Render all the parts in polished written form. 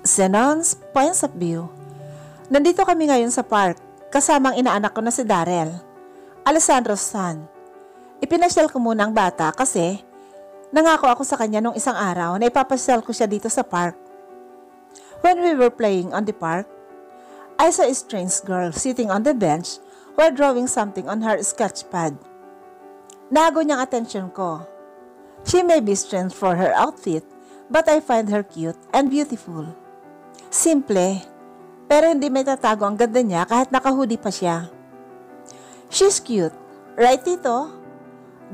Zenon's Points of View. Nandito kami ngayon sa park, kasamang inaanak ko na si Darrell, Alessandro's son. Ipinasyal ko muna ang bata kasi nangako ako sa kanya nung isang araw na ipapasyal ko siya dito sa park. When we were playing on the park, I saw a strange girl sitting on the bench while drawing something on her sketch pad. Nago niyang atensyon ko. She may be strange for her outfit, but I find her cute and beautiful. Simple, pero hindi may tatago ang ganda niya kahit naka-hoodie pa siya. She's cute, right Tito?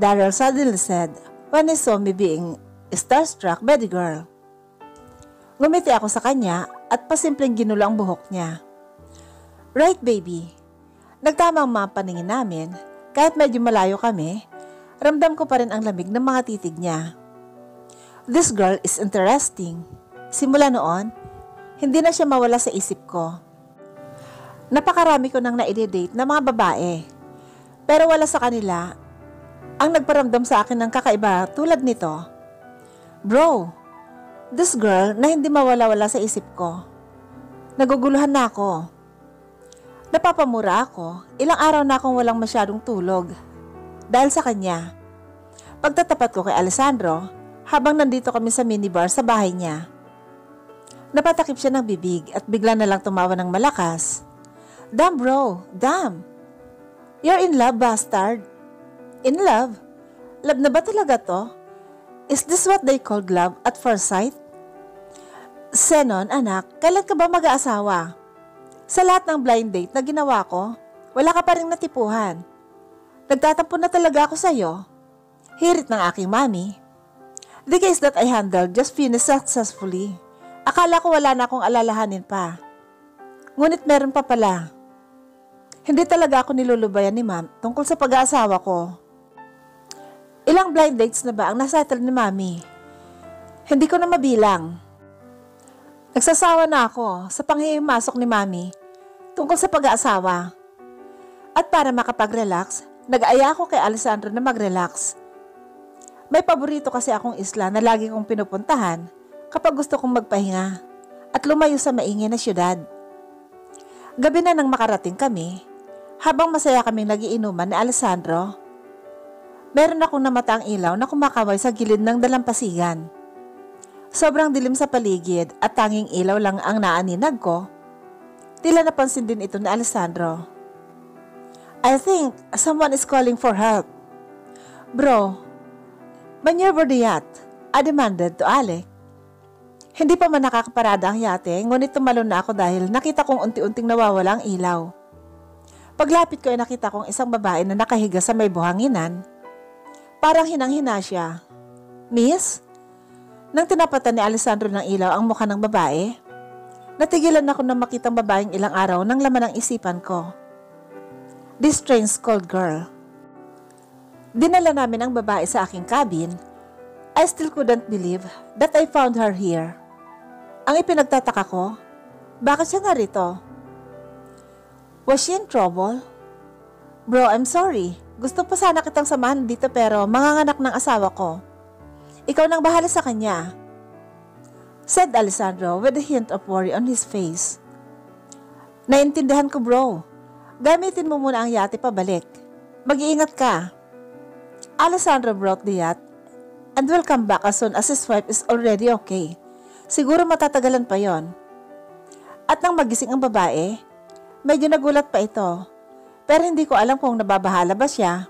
Darrell suddenly said when he saw me being starstruck by the girl. Ngumiti ako sa kanya at pasimpleng ginulo ang buhok niya. Right baby. Nagtama ang mga paningin namin, kahit medyo malayo kami, ramdam ko pa rin ang lamig ng mga titig niya. This girl is interesting. Simula noon, hindi na siya mawala sa isip ko. Napakarami ko nang naide-date na mga babae, pero wala sa kanila ang nagparamdam sa akin ng kakaiba tulad nito. Bro, this girl na hindi mawala-wala sa isip ko. Naguguluhan na ako. Napapamura ako, ilang araw na akong walang masyadong tulog dahil sa kanya. Pagtatapat ko kay Alessandro, habang nandito kami sa minibar sa bahay niya, napatakip siya ng bibig at bigla na lang tumawa ng malakas. Damn bro, damn. You're in love, bastard. In love? Love na ba talaga to? Is this what they call love at first sight? Zenon, anak, kailan ka ba mag-aasawa? Sa lahat ng blind date na ginawa ko, wala ka pa rin natipuhan. Nagtatampo na talaga ako sa'yo. Hirit ng aking mami. The case that I handled just finished successfully. Akala ko wala na akong alalahanin pa. Ngunit meron pa pala. Hindi talaga ako nilulubayan ni ma'am tungkol sa pag-aasawa ko. Ilang blind dates na ba ang nasettle ni mami? Hindi ko na mabilang. Nagsasawa na ako sa panghihimasok ni mami tungkol sa pag-aasawa. At para makapag-relax, nag-aya ako kay Alessandro na mag-relax. May paborito kasi akong isla na lagi kong pinupuntahan kapag gusto kong magpahinga at lumayo sa maingay na syudad. Gabi na nang makarating kami, habang masaya kaming nagiinuman ni Alessandro, meron akong namatang ilaw na kumakaway sa gilid ng dalampasigan. Sobrang dilim sa paligid at tanging ilaw lang ang naaninag ko. Tila napansin din ito ni Alessandro. I think someone is calling for help. Bro, maneuver the yacht, I demanded to Alec. Hindi pa man nakakaparada ang yate, ngunit tumalon na ako dahil nakita kong unti-unting nawawala ang ilaw. Paglapit ko ay nakita kong isang babae na nakahiga sa may buhanginan. Parang hinang-hina siya. Miss? Nang tinapatan ni Alessandro ng ilaw ang mukha ng babae, natigilan ako na makitang babaeng ilang araw nang laman ng isipan ko. This strange cold girl. Dinala namin ang babae sa aking cabin. I still couldn't believe that I found her here. Ang ipinagtataka ko, bakit siya narito? Was she in trouble? Bro, I'm sorry. Gusto pa sana kitang samahan dito pero manganganak ng asawa ko. Ikaw nang bahala sa kanya, said Alessandro with a hint of worry on his face. Naintindihan ko bro. Gamitin mo muna ang yate pabalik. Mag-iingat ka. Alessandro brought the yacht and will come back as soon as his wife is already okay. Siguro matatagalan pa yon. At nang magising ang babae, medyo nagulat pa ito. Pero hindi ko alam kung nababahala ba siya.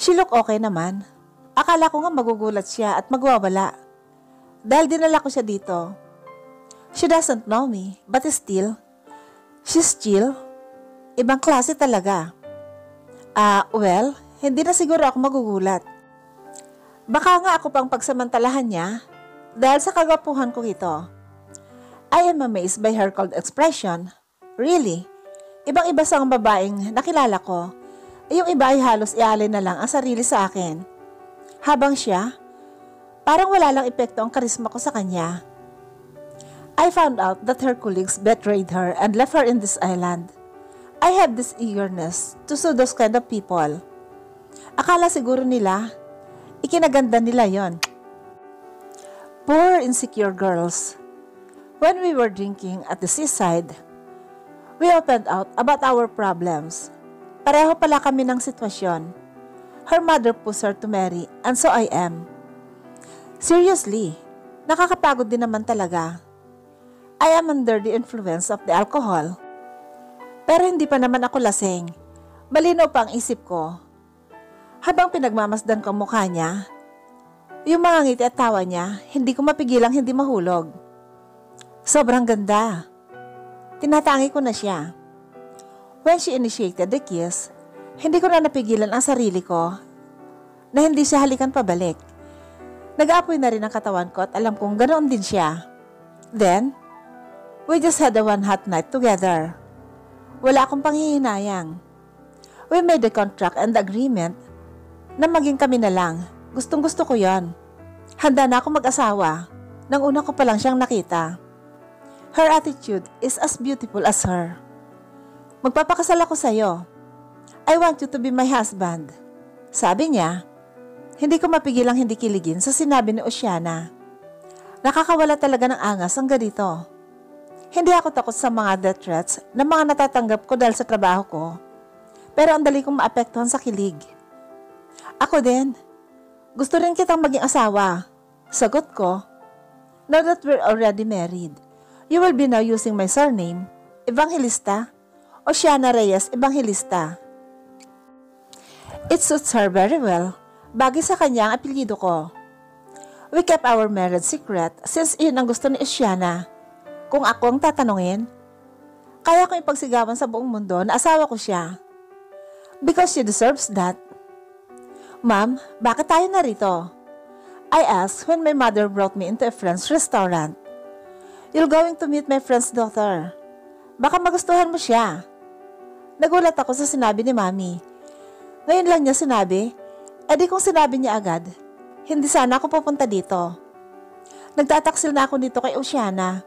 She looked okay naman. Akala ko nga magugulat siya at magwawala. Dahil dinala ko siya dito. She doesn't know me, but still, she's chill. Ibang klase talaga. Well, hindi na siguro ako magugulat. Baka nga ako pang pagsamantalahan niya dahil sa kagwapuhan ko ito. I am amazed by her cold expression. Really, ibang-iba sa ang babaeng nakilala ko. Yung iba ay halos ialay na lang ang sarili sa akin. Habang siya, parang wala lang epekto ang karisma ko sa kanya. I found out that her colleagues betrayed her and left her in this island. I have this eagerness to sue those kind of people. Akala siguro nila, ikinaganda nila yon. Poor insecure girls. When we were drinking at the seaside, we opened out about our problems. Pareho pala kami ng sitwasyon. Her mother pushed her to marry and so I am. Seriously, nakakapagod din naman talaga. I am under the influence of the alcohol. Pero hindi pa naman ako lasing. Malinaw pa ang isip ko. Habang pinagmamasdan ko ang mukha niya, yung mga ngiti at tawa niya, hindi ko mapigilang hindi mahulog. Sobrang ganda. Tinatangi ko na siya. When she initiated the kiss, hindi ko na napigilan ang sarili ko na hindi siya halikan pabalik. Nag-aapoy na rin ang katawan ko at alam kong ganoon din siya. Then, we just had a one hot night together. Wala akong panghihinayang. We made the contract and the agreement na maging kami na lang. Gustong gusto ko yon. Handa na ako mag-asawa nang una ko pa lang siyang nakita. Her attitude is as beautiful as her. Magpapakasal ako sa'yo. I want you to be my husband. Sabi niya. Hindi ko mapigilang hindi kiligin sa sinabi ni Oceana. Nakakawala talaga ng angas ang ganito. Hindi ako takot sa mga death threats na mga natatanggap ko dahil sa trabaho ko. Pero ang dali kong maapektuhan sa kilig. Ako din. Gusto rin kitang maging asawa. Sagot ko. Now that we're already married, you will be now using my surname, Evangelista, Oceana Reyes Evangelista. It suits her very well. Bagay sa kanya ang apelyido ko. We kept our marriage secret since yun ang gusto ni Oceana. Kung ako ang tatanungin, kaya kong ipagsigawan sa buong mundo na asawa ko siya. Because she deserves that. Ma'am, bakit tayo narito? I asked when my mother brought me into a friend's restaurant. You're going to meet my friend's daughter. Baka magustuhan mo siya. Nagulat ako sa sinabi ni Mami. Ngayon lang niya sinabi, edi kung sinabi niya agad, hindi sana ako pupunta dito. Nagtataksil na ako dito kay Oceana.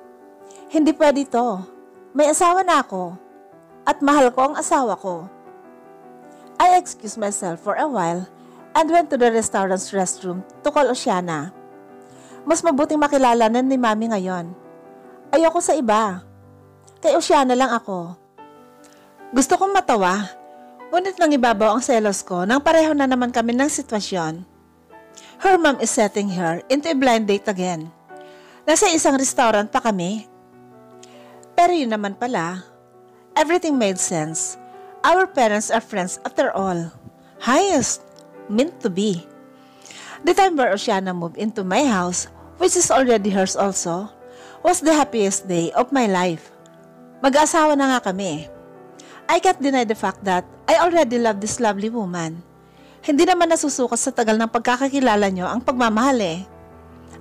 Hindi pwede ito. May asawa na ako. At mahal ko ang asawa ko. I excused myself for a while and went to the restaurant's restroom to call Oceana. Mas mabuting makilala na ni Mami ngayon. Ayoko sa iba. Kay Oceana lang ako. Gusto kong matawa, ngunit nang ibabaw ang selos ko nang pareho na naman kami ng sitwasyon. Her mom is setting her into a blind date again. Nasa isang restaurant pa kami. Pero yun naman pala, everything made sense. Our parents are friends after all. Highest, meant to be. The time where Oceana moved into my house, which is already hers also, was the happiest day of my life. Mag-asawa na nga kami. I can't deny the fact that I already love this lovely woman. Hindi naman nasusukat sa tagal ng pagkakakilala nyo ang pagmamahal eh.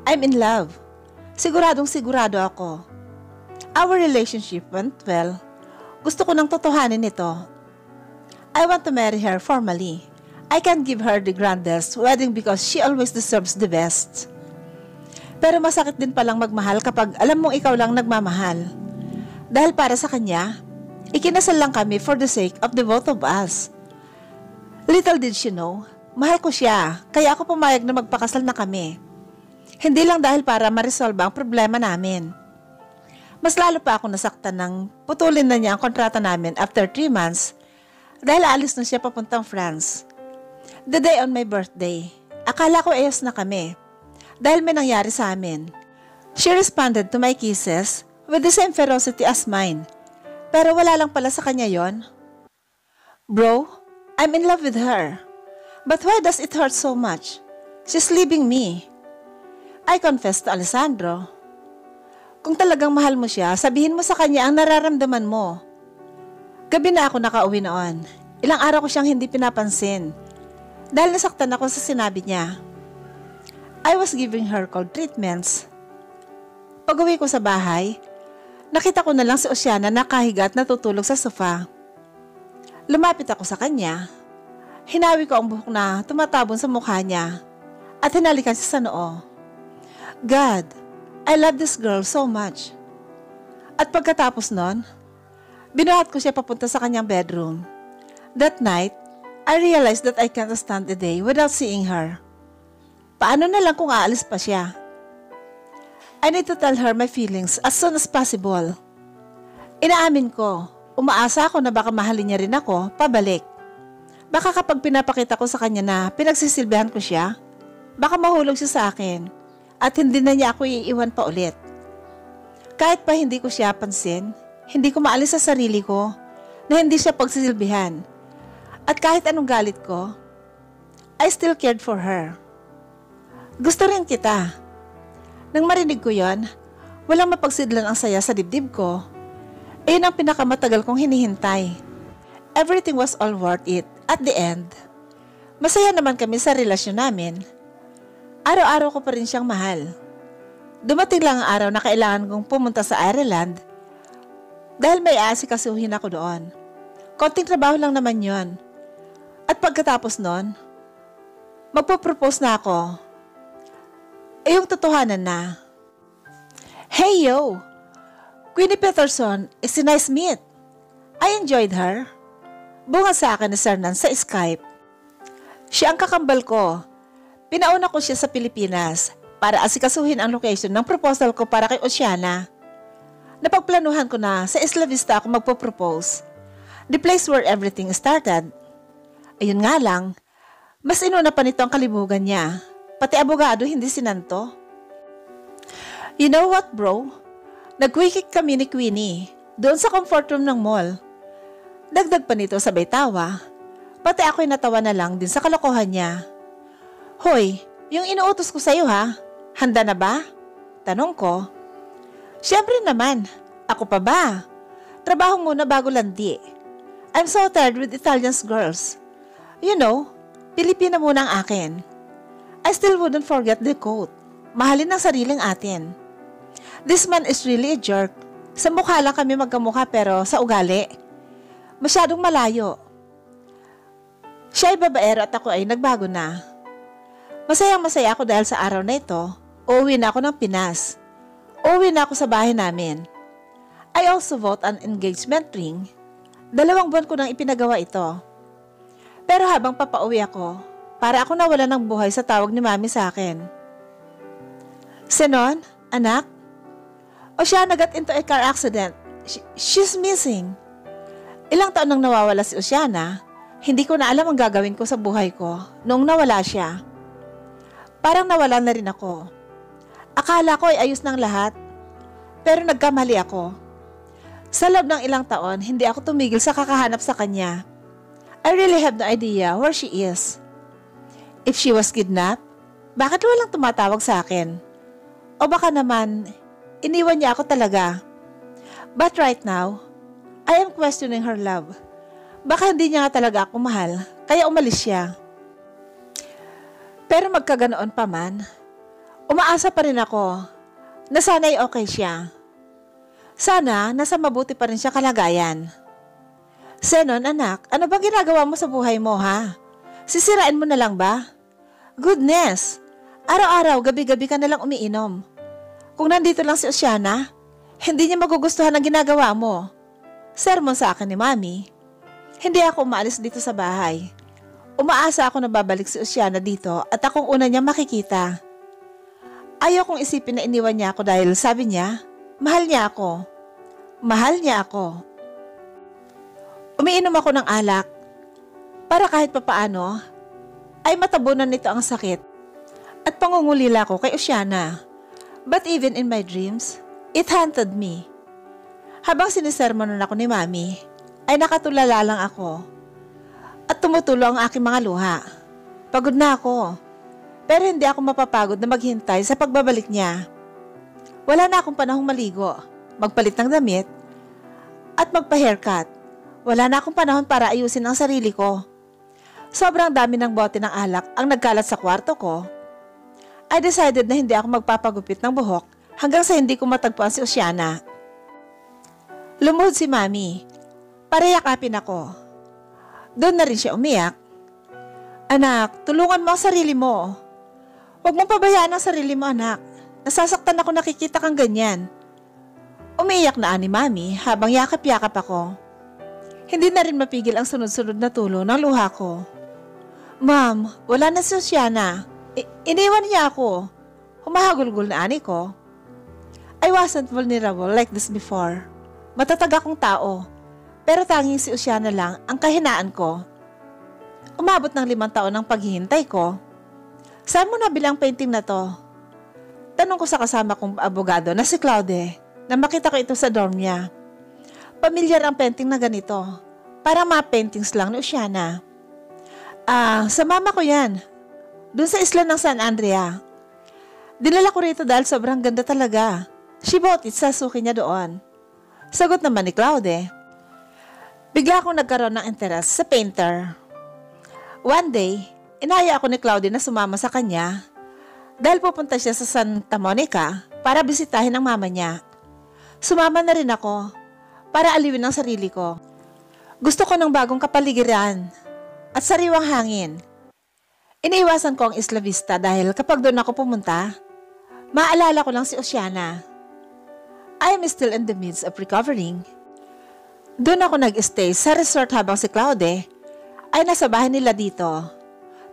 I'm in love. Siguradong sigurado ako. Our relationship went well. Gusto ko nang totohanin ito. I want to marry her formally. I can give her the grandest wedding because she always deserves the best. Pero masakit din palang magmahal kapag alam mong ikaw lang nagmamahal. Dahil para sa kanya, ikinasal lang kami for the sake of the both of us. Little did she know, mahal ko siya, kaya ako pumayag na magpakasal na kami. Hindi lang dahil para ma-resolve ang problema namin. Mas lalo pa ako nasaktan nang putulin na niya ang kontrata namin after 3 months dahil alis na siya papuntang France. The day on my birthday, akala ko ayos na kami dahil may nangyari sa amin. She responded to my kisses with the same ferocity as mine. Pero wala lang pala sa kanya yon. Bro, I'm in love with her. But why does it hurt so much? She's leaving me. I confessed to Alessandro. Kung talagang mahal mo siya, sabihin mo sa kanya ang nararamdaman mo. Gabi na ako nakauwi noon. Ilang araw ko siyang hindi pinapansin. Dahil nasaktan ako sa sinabi niya. I was giving her cold treatments. Pag-uwi ko sa bahay, nakita ko na lang si Oceana nakahiga at natutulog sa sofa. Lumapit ako sa kanya. Hinawi ko ang buhok na tumatabon sa mukha niya at hinalikan siya sa noo. God, I love this girl so much. At pagkatapos nun, binuhat ko siya papunta sa kanyang bedroom. That night, I realized that I can't stand a day without seeing her. Paano na lang kung aalis pa siya? I need to tell her my feelings as soon as possible. Inaamin ko, umaasa ako na baka mahalin niya rin ako pabalik. Baka kapag pinapakita ko sa kanya na pinagsisilbihan ko siya, baka mahulog siya sa akin at hindi na niya ako iiwan pa ulit. Kahit pa hindi ko siya pansin, hindi ko maalis sa sarili ko na hindi siya pagsisilbihan. At kahit anong galit ko, I still cared for her. Gusto rin kita. Nang marinig ko yon, walang mapagsidlan ang saya sa dibdib ko. Iyon ang pinakamatagal kong hinihintay. Everything was all worth it at the end. Masaya naman kami sa relasyon namin. Araw-araw ko pa rin siyang mahal. Dumating lang ang araw na kailangan kong pumunta sa Ireland dahil may aasikasuhin ako doon. Konting trabaho lang naman yon. At pagkatapos nun, magpo-propose na ako. Yung totohanan na. Hey yo! Queenie Peterson is a nice meet. I enjoyed her. Bunga sa akin ni Sir Nan sa Skype. Siya ang kakambal ko. Pinauna ko siya sa Pilipinas para asikasuhin ang location ng proposal ko para kay Oceana. Napagplanuhan ko na sa Isla Vista ako magpo-propose. The place where everything started. Ayun nga lang, mas inuna pa nito ang kalibugan niya. Pati abogado hindi sinanto. You know what bro? Nag-quickie kami ni Queenie doon sa comfort room ng mall. Dagdag pa nito sabay tawa. Pati ako'y natawa na lang din sa kalokohan niya. Hoy, yung inuutos ko sa'yo ha, handa na ba? Tanong ko. Siyempre naman, ako pa ba? Trabaho muna bago landi. I'm so tired with Italian girls. You know, Pilipina muna ang akin. I still wouldn't forget the quote. Mahalin ang sariling atin. This man is really a jerk. Sa mukha lang kami magkamukha pero sa ugali, masyadong malayo. Siya ay babaero at ako ay nagbago na. Masayang masaya ako dahil sa araw na ito, uuwi na ako ng Pinas. Uuwi na ako sa bahay namin. I also bought an engagement ring. 2 buwan ko nang ipinagawa ito. Pero habang papauwi ako, para ako nawala ng buhay sa tawag ni Mami sa akin. Senon, anak? Oceana got into a car accident. She's missing. Ilang taon nang nawawala si Oceana, hindi ko na alam ang gagawin ko sa buhay ko noong nawala siya. Parang nawala na rin ako. Akala ko ay ayos ng lahat, pero nagkamali ako. Sa loob ng ilang taon, hindi ako tumigil sa kakahanap sa kanya. I really have no idea where she is. If she was kidnapped, bakit walang tumatawag sa akin? O baka naman, iniwan niya ako talaga. But right now, I am questioning her love. Baka hindi niya nga talaga ako mahal, kaya umalis siya. Pero magkaganoon pa man, umaasa pa rin ako na sana'y okay siya. Sana nasa mabuti pa rin siya kalagayan. Senon, anak, ano bang ginagawa mo sa buhay mo ha? Sisirain mo na lang ba? Goodness! Araw-araw, gabi-gabi ka nalang umiinom. Kung nandito lang si Oceana, hindi niya magugustuhan ang ginagawa mo. Sermon sa akin ni Mami. Hindi ako umaalis dito sa bahay. Umaasa ako na babalik si Oceana dito at akong una niya makikita. Ayaw kong isipin na iniwan niya ako dahil sabi niya, mahal niya ako. Mahal niya ako. Umiinom ako ng alak para kahit papaano ay matabunan nito ang sakit at pangungulila ko kay Oceana. But even in my dreams, it haunted me. Habang sinisermonan ako ni Mami, ay nakatulala lang ako at tumutulo ang aking mga luha. Pagod na ako, pero hindi ako mapapagod na maghintay sa pagbabalik niya. Wala na akong panahong maligo, magpalit ng damit, at magpa-haircut. Wala na akong panahon para ayusin ang sarili ko. Sobrang dami ng bote ng alak ang nagkalat sa kwarto ko. I decided na hindi ako magpapagupit ng buhok hanggang sa hindi ko matagpuan si Oceana. Lumuhod si Mami. Parayakapin ako. Doon na rin siya umiyak. Anak, tulungan mo ang sarili mo. Huwag mong pabayaan ang sarili mo, anak. Nasasaktan ako nakikita kang ganyan. Umiiyak na ani Mami habang yakap-yakap ako. Hindi na rin mapigil ang sunod-sunod na tulo ng luha ko. Ma'am, wala na si Oceana. Iniwan niya ako. Humahagulgol na ani ko. I wasn't vulnerable like this before. Matatag akong tao, pero tanging si Oceana lang ang kahinaan ko. Umabot ng 5 taon ang paghihintay ko. Saan mo nabili ang painting na to? Tanong ko sa kasama kong abogado na si Claude na makita ko ito sa dorm niya. Pamilyar ang painting na ganito. Parang mga paintings lang ni Oceana. Sa mama ko yan. Doon sa isla ng San Andrea. Dinala ko rito dahil sobrang ganda talaga. She bought it sa suki niya doon. Sagot naman ni Claude. Bigla akong nagkaroon ng interest sa painter. One day, inaya ako ni Claude na sumama sa kanya dahil pupunta siya sa Santa Monica para bisitahin ang mama niya. Sumama na rin ako para aliwin ang sarili ko. Gusto ko ng bagong kapaligiran at sariwang hangin. Iniiwasan ko ang Isla Vista dahil kapag doon ako pumunta, maalala ko lang si Oceana. I am still in the midst of recovering. Doon ako nag-stay sa resort habang si Claude ay nasa bahay nila dito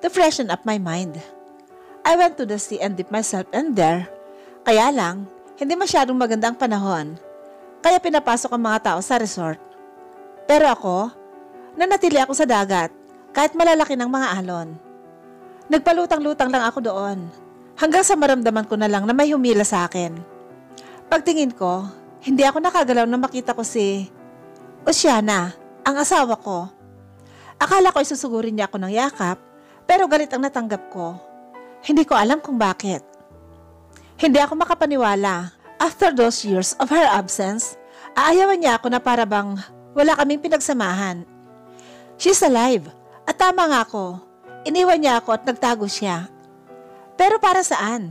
to freshen up my mind. I went to the sea and dipped myself in there. Kaya lang, hindi masyadong maganda ang panahon. Kaya pinapasok ang mga tao sa resort. Pero ako, nanatili ako sa dagat kahit malalaki ng mga alon. Nagpalutang-lutang lang ako doon hanggang sa maramdaman ko na lang na may humila sa akin. Pagtingin ko, hindi ako nakagalaw na makita ko si Oceana, ang asawa ko. Akala ko isusugurin niya ako ng yakap, pero galit ang natanggap ko. Hindi ko alam kung bakit. Hindi ako makapaniwala. After those years of her absence, aayawan niya ako na para bang wala kaming pinagsamahan. She's alive, at tama nga ako. Iniwan niya ako at nagtago siya. Pero para saan?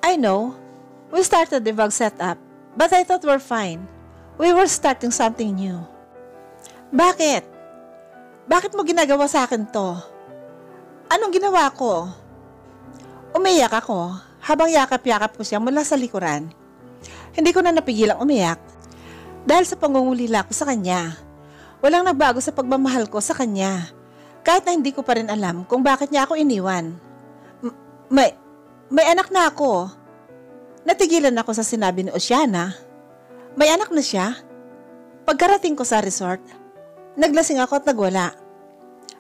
I know, we started the vlog setup, but I thought we're fine. We were starting something new. Bakit? Bakit mo ginagawa sa akin to? Anong ginawa ko? Umiyak ako habang yakap-yakap ko siya mula sa likuran. Hindi ko na napigilang umiyak dahil sa pangungulila ko sa kanya. Walang nagbago sa pagmamahal ko sa kanya kahit na hindi ko pa rin alam kung bakit niya ako iniwan. May anak na ako. Natigilan ako sa sinabi ni Oceana. May anak na siya? Pagkarating ko sa resort, naglasing ako at nagwala.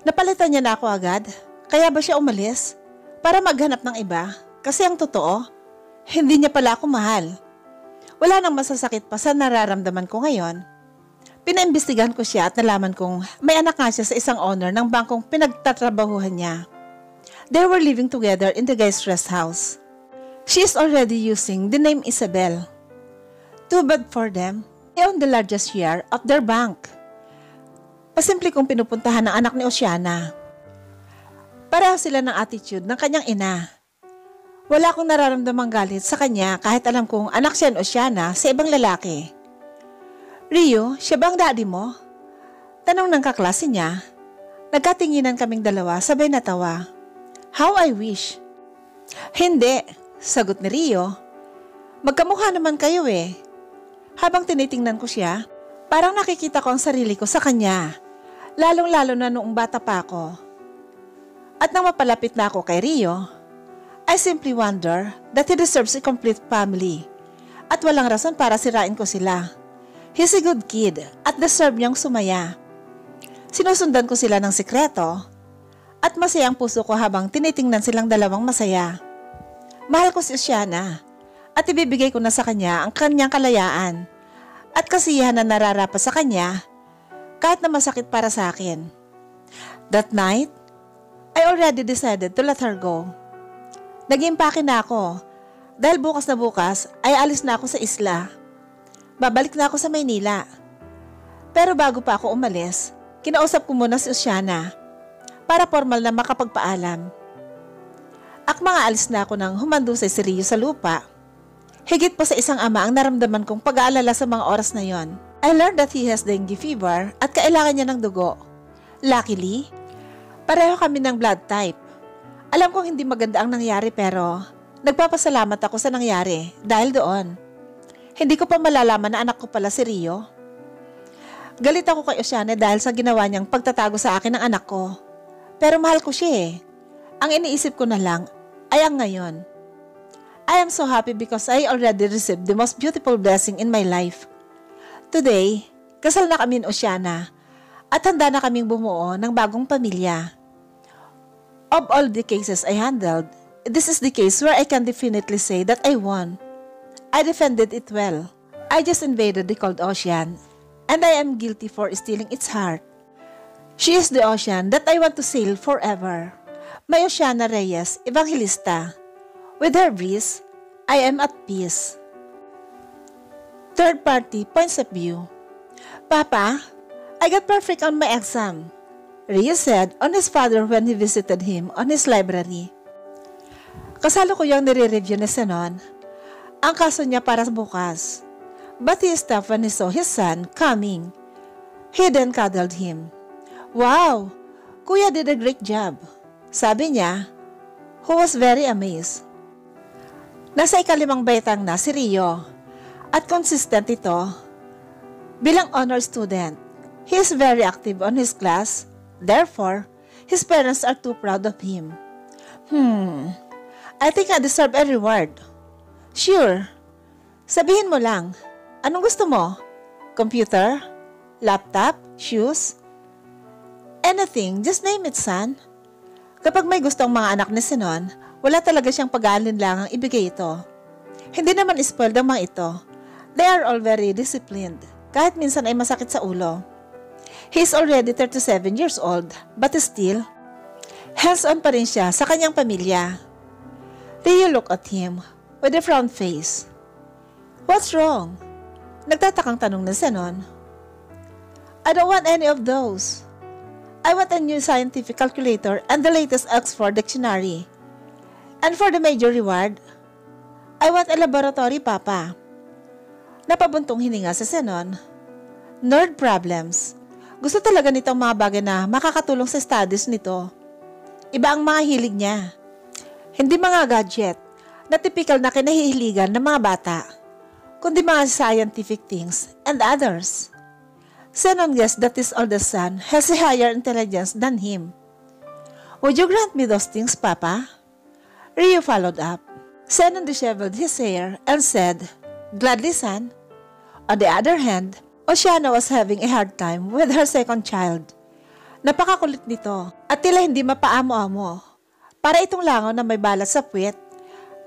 Napalitan niya na ako agad, kaya ba siya umalis? Para maghanap ng iba, kasi ang totoo, hindi niya pala ako mahal. Wala nang masasakit pa sa nararamdaman ko ngayon. Pinaimbestigahan ko siya at nalaman kong may anak nga siya sa isang owner ng bangkong pinagtatrabahuhan niya. They were living together in the guy's rest house. She is already using the name Isabel. Too bad for them. They own the largest share of their bank. Pasimple kong pinupuntahan ng anak ni Oceana. Pareho sila ng attitude ng kanyang ina. Wala akong nararamdamang galit sa kanya kahit alam kong anak siya ni Oceana sa ibang lalaki. Rio, siya bang daddy mo? Tanong ng kaklase niya. Nagkatinginan kaming dalawa sabay natawa. How I wish. Hindi, sagot ni Rio. Magkamukha naman kayo eh. Habang tinitingnan ko siya, parang nakikita ko ang sarili ko sa kanya. Lalong-lalo na noong bata pa ako. At nang mapalapit na ako kay Rio, I simply wonder that he deserves a complete family. At walang rason para sirain ko sila. He's a good kid at deserve niyang sumaya. Sinusundan ko sila ng sikreto at masaya ang puso ko habang tinitingnan silang dalawang masaya. Mahal ko si Oceana at ibibigay ko na sa kanya ang kanyang kalayaan at kasiyahan na nararapat sa kanya kahit na masakit para sa akin. That night, I already decided to let her go. Nag-impake na ako dahil bukas na bukas ay alis na ako sa isla. Babalik na ako sa Maynila. Pero bago pa ako umalis, kinausap ko muna si Oceana para formal na makapagpaalam. Akma nga alis na ako nang humandusay si Rio sa lupa. Higit pa sa isang ama ang naramdaman kong pag-aalala sa mga oras na yon. I learned that he has dengue fever at kailangan niya ng dugo. Luckily, pareho kami ng blood type. Alam kong hindi maganda ang nangyari pero nagpapasalamat ako sa nangyari dahil doon. Hindi ko pa malalaman na anak ko pala si Rio. Galit ako kay Oceana dahil sa ginawa niyang pagtatago sa akin ng anak ko. Pero mahal ko siya eh. Ang iniisip ko na lang ay ang ngayon. I am so happy because I already received the most beautiful blessing in my life. Today, kasal na kami ni Oceana at handa na kaming bumuo ng bagong pamilya. Of all the cases I handled, this is the case where I can definitely say that I won. I defended it well. I just invaded the cold ocean, and I am guilty for stealing its heart. She is the ocean that I want to sail forever. My Oceana Reyes, Evangelista. With her breeze, I am at peace. Third party points of view. Papa, I got perfect on my exam, Reyes said on his father when he visited him on his library. Kasalukuyang nire-review ni Zenon ang kaso niya para bukas. But he stopped when he saw his son coming. He then cuddled him. Wow, Kuya did a great job, sabi niya, who was very amazed. Nasa ikalimang baitang na si Rio at consistent ito bilang honor student. He is very active on his class, therefore, his parents are too proud of him. I think I deserve a reward. Sure. Sabihin mo lang, anong gusto mo? Computer? Laptop? Shoes? Anything, just name it, son. Kapag may gustong mga anak ni Zenon, wala talaga siyang pag-aalinlangang ibigay ito. Hindi naman spoiled ang mga ito. They are all very disciplined, kahit minsan ay masakit sa ulo. He is already 37 years old, but still, hands-on pa rin siya sa kanyang pamilya. Rio looked at him with a frown face. What's wrong? Nagtatakang tanong ni Zenon. I don't want any of those. I want a new scientific calculator and the latest Oxford Dictionary. And for the major reward, I want a laboratory, Papa. Napabuntong hininga sa Zenon. Nerd problems. Gusto talaga nitong mga bagay na makakatulong sa studies nito. Iba ang mga hilig niya. Hindi mga gadget na typical na kinahihiligan ng mga bata, kundi mga scientific things and others. Zenon guessed that his oldest son has a higher intelligence than him. Would you grant me those things, Papa? Rio followed up. Zenon disheveled his hair and said, Gladly, son. On the other hand, Oceana was having a hard time with her second child. Napakakulit nito at tila hindi mapaamo-amo. Para itong langaw na may balat sa puwet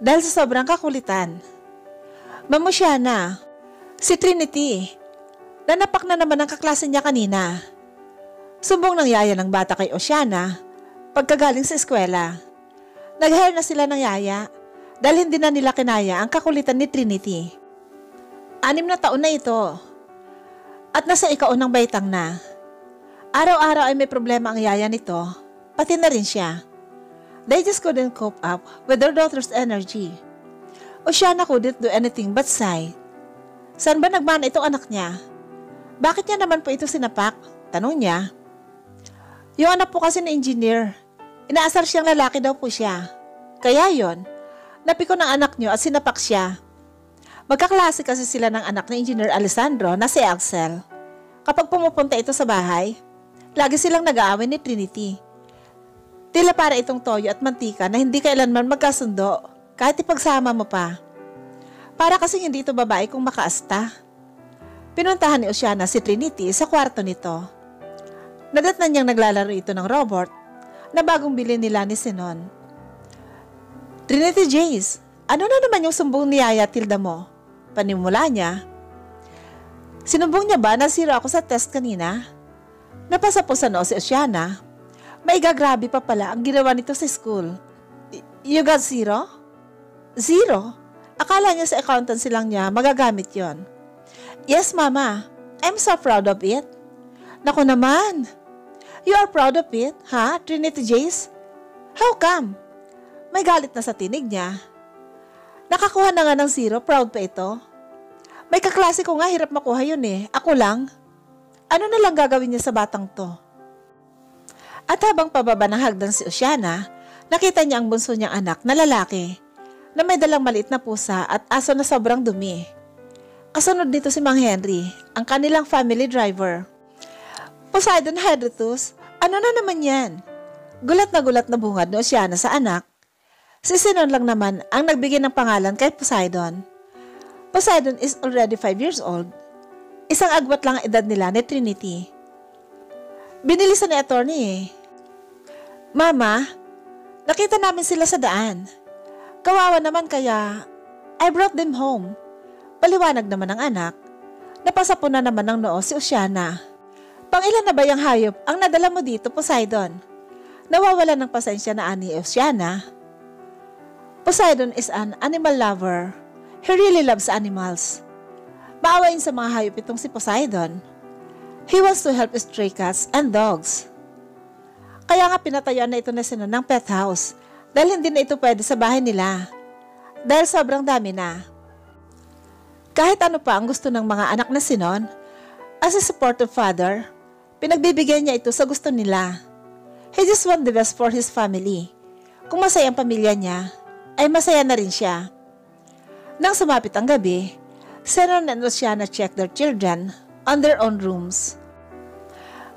dahil sa sobrang kakulitan. Ma'am Oceana, si Trinity, nanapak na naman ang kaklase niya kanina. Sumbong ng yaya ng bata kay Oceana pagkagaling sa eskwela. Nag-hire na sila ng yaya dahil hindi na nila kinaya ang kakulitan ni Trinity. 6 na taon na ito at nasa ikaunang baitang na. Araw-araw ay may problema ang yaya nito, pati na rin siya. They just couldn't cope up with their daughter's energy. Oceana couldn't do anything but sigh. Saan ba nagmana itong anak niya? Bakit niya naman po ito sinapak? Tanong niya. Yung anak po kasi na engineer. Inaasar siyang lalaki daw po siya. Kaya yon, napiko ng anak niyo at sinapak siya. Magkaklase kasi sila ng anak na Engineer Alessandro na si Axel. Kapag pumupunta ito sa bahay, lagi silang nag-aaway ni Trinity. Tila para itong toyo at mantika na hindi kailanman magkasundo kahit ipagsama mo pa. Para kasi hindi ito babae kung makaasta. Pinuntahan ni Oceana si Trinity sa kwarto nito. Nadatnan niyang naglalaro ito ng robot na bagong bili nila ni Zenon. Trinity Jace, ano na naman yung sumbong ni Yaya Tilda mo? Panimula niya. Sinumbong niya ba na zero ako sa test kanina? Napasa po sa noo si Oceana. May gagrabe pa pala ang ginawa nito sa school. You got zero? Zero? Akala niya sa accountancy lang niya magagamit yon. Yes, Mama. I'm so proud of it. Naku naman. You are proud of it, ha, Trinity Jace? How come? May galit na sa tinig niya. Nakakuha na nga ng zero, proud pa ito. May kaklase ko nga, hirap makuha yun eh. Ako lang. Ano na lang gagawin niya sa batang to? At habang pababa ng hagdan si Oceana, nakita niya ang bunso niyang anak na lalaki na may dalang maliit na pusa at aso na sobrang dumi. Kasunod nito si Mang Henry, ang kanilang family driver. Poseidon Hydrotus, ano na naman yan? Gulat na bungad ni Oceana sa anak. Si Sinon lang naman ang nagbigay ng pangalan kay Poseidon. Poseidon is already 5 years old. Isang agwat lang ang edad nila ni Trinity. Binilisan ni attorney eh. Mama, nakita namin sila sa daan. Kawawa naman kaya I brought them home. Paliwanag naman ng anak. Napasa po na naman ng noo si Oceana. Pangilan na ba yung hayop ang nadala mo dito, Poseidon? Nawawala ng pasensya na ani Oceana. Poseidon is an animal lover. He really loves animals. Maawain sa mga hayop itong si Poseidon. He wants to help stray cats and dogs. Kaya nga pinatayuan na ito na Sinon ng pet house dahil hindi na ito pwede sa bahay nila. Dahil sobrang dami na. Kahit ano pa ang gusto ng mga anak na Sinon, as a supportive father, pinagbibigyan niya ito sa gusto nila. He just wants the best for his family. Kung masaya ang pamilya niya, ay masaya na rin siya. Nang sumapit ang gabi, Sinon and Oceana checked their children on their own rooms.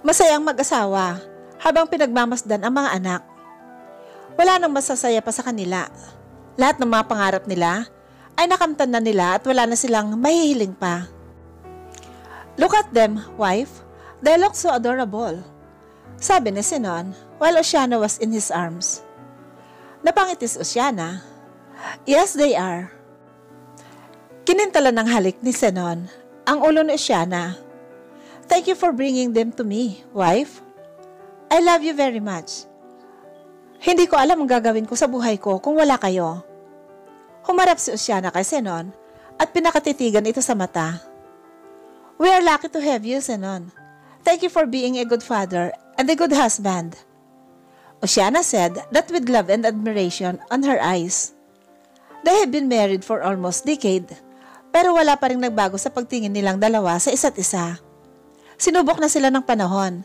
Masayang mag-asawa habang pinagmamasdan ang mga anak. Wala nang masasaya pa sa kanila. Lahat ng mga pangarap nila ay nakamtan na nila at wala na silang mahihiling pa. Look at them, wife. They look so adorable. Sabi ni Sinon while Oceana was in his arms. Napangiti si Oceana. Yes, they are. Kinintala ng halik ni Sinon ang ulo ni Oceana. Thank you for bringing them to me, wife. I love you very much. Hindi ko alam ang gagawin ko sa buhay ko kung wala kayo. Humarap si Oceana kay Sinon at pinakatitigan ito sa mata. We are lucky to have you, Sinon. Thank you for being a good father and a good husband. Oceana said that with love and admiration on her eyes. They have been married for almost a decade, pero wala pa rin nagbago sa pagtingin nilang dalawa sa isa't isa. Sinubok na sila ng panahon,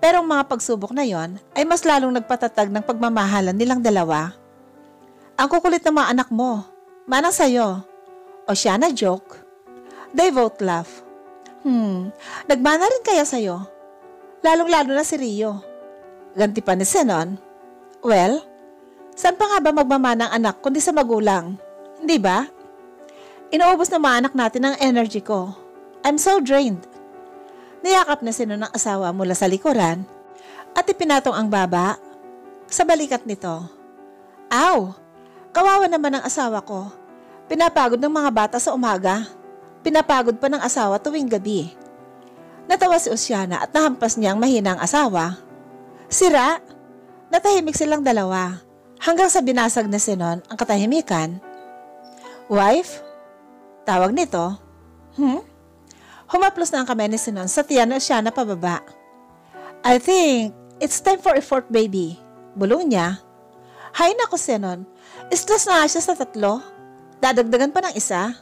pero ang mga pagsubok na yon ay mas lalong nagpatatag ng pagmamahalan nilang dalawa. Ang kukulit ng mga anak mo, manang sayo. Oceana joke. They both laugh. Nagmana rin kaya sa'yo? Lalong-lalo na si Rio. Ganti pa ni Sinon. Well, saan pa nga ba magmamana ang anak kundi sa magulang? Hindi ba? Inuubos na mga anak natin ang energy ko. I'm so drained. Niyakap na Sinon ng asawa mula sa likuran at ipinatong ang baba sa balikat nito. Aw! Kawawa naman ang asawa ko. Pinapagod ng mga bata sa umaga. Pinapagod pa ng asawa tuwing gabi. Natawa si Oceana at nahampas niyang mahinang asawa. Sira! Natahimik silang dalawa hanggang sa binasag na Sinon ang katahimikan. Wife? Tawag nito. Humaplos na ang kamay ni Sinon sa tiyan ni Oceana pababa. I think it's time for a fourth baby. Bulong niya. Hay nako Sinon, stress na siya sa 3. Dadagdagan pa ng isa.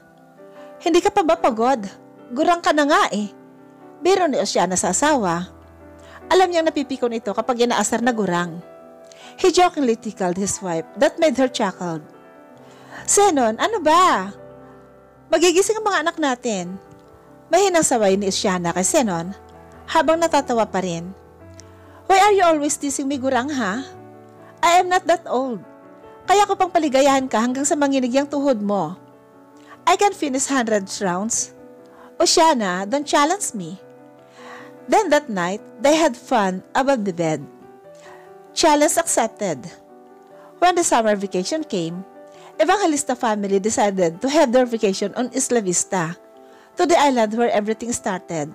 Hindi ka pa ba pagod? Gurang ka na nga eh. Biro ni Oceana sa asawa. Alam niyang napipikon ito kapag inaasar na gurang. He jokingly tickled his wife that made her chuckle. Sinon, ano ba? Magigising ang mga anak natin. Mahinang saway ni Oceana kay Sinon habang natatawa pa rin. Why are you always teasing me, gurang ha? I am not that old. Kaya ko pang paligayahan ka hanggang sa manginig yung tuhod mo. I can finish 100 rounds. Oceana, don't challenge me. Then that night, they had fun above the bed. Challenge accepted. When the summer vacation came, Evangelista family decided to have their vacation on Isla Vista, to the island where everything started.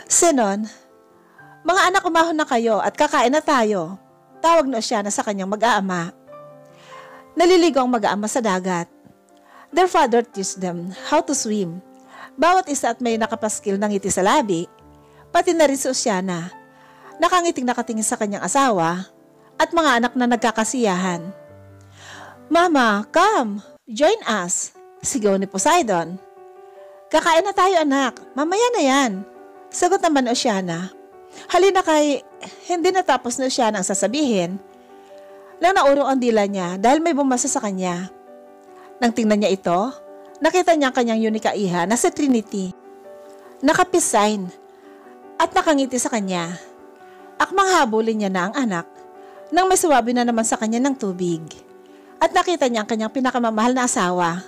Sinon, mga anak, umahon na kayo at kakain na tayo. Tawag na Oceana sa kanyang mag-aama. Naliligo ang mag-aama sa dagat. Their father teach them how to swim. Bawat isa at may nakapaskil ng ngiti sa labi, pati na rin si Oceana. Nakangiting nakatingin sa kanyang asawa at mga anak na nagkakasiyahan. Mama, come! Join us! Sigaw ni Poseidon. Kakain na tayo anak, mamaya na yan. Sagot naman ni Oceana. Halina kay, hindi natapos na Oceana ang sasabihin. Nang naurong ang dila niya dahil may bumasa sa kanya. Nang tingnan niya ito, nakita niya ang kanyang yunikaiha na si Trinity. Nakapisign at nakangiti sa kanya. Akmang habulin niya na ang anak nang may suwabi na naman sa kanya ng tubig. At nakita niya ang kanyang pinakamamahal na asawa.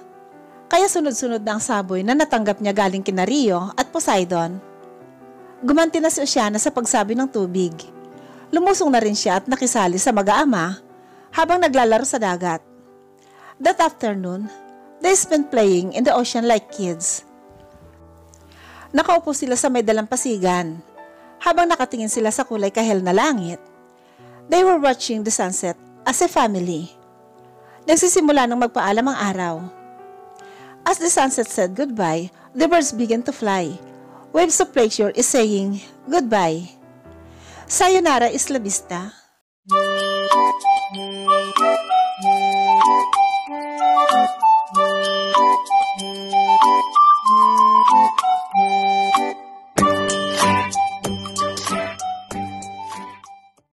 Kaya sunod-sunod na ang saboy na natanggap niya galing kina Rio at Poseidon. Gumanti na si Oceana sa pagsabi ng tubig. Lumusong na rin siya at nakisali sa mag-aama habang naglalaro sa dagat. That afternoon, they spent playing in the ocean like kids. Nakaupo sila sa may dalampasigan habang nakatingin sila sa kulay kahel na langit. They were watching the sunset as a family. Nagsisimula ng magpaalam ang araw. As the sunset said goodbye, the birds began to fly. Waves of pleasure is saying goodbye. Sayonara, Isla Vista.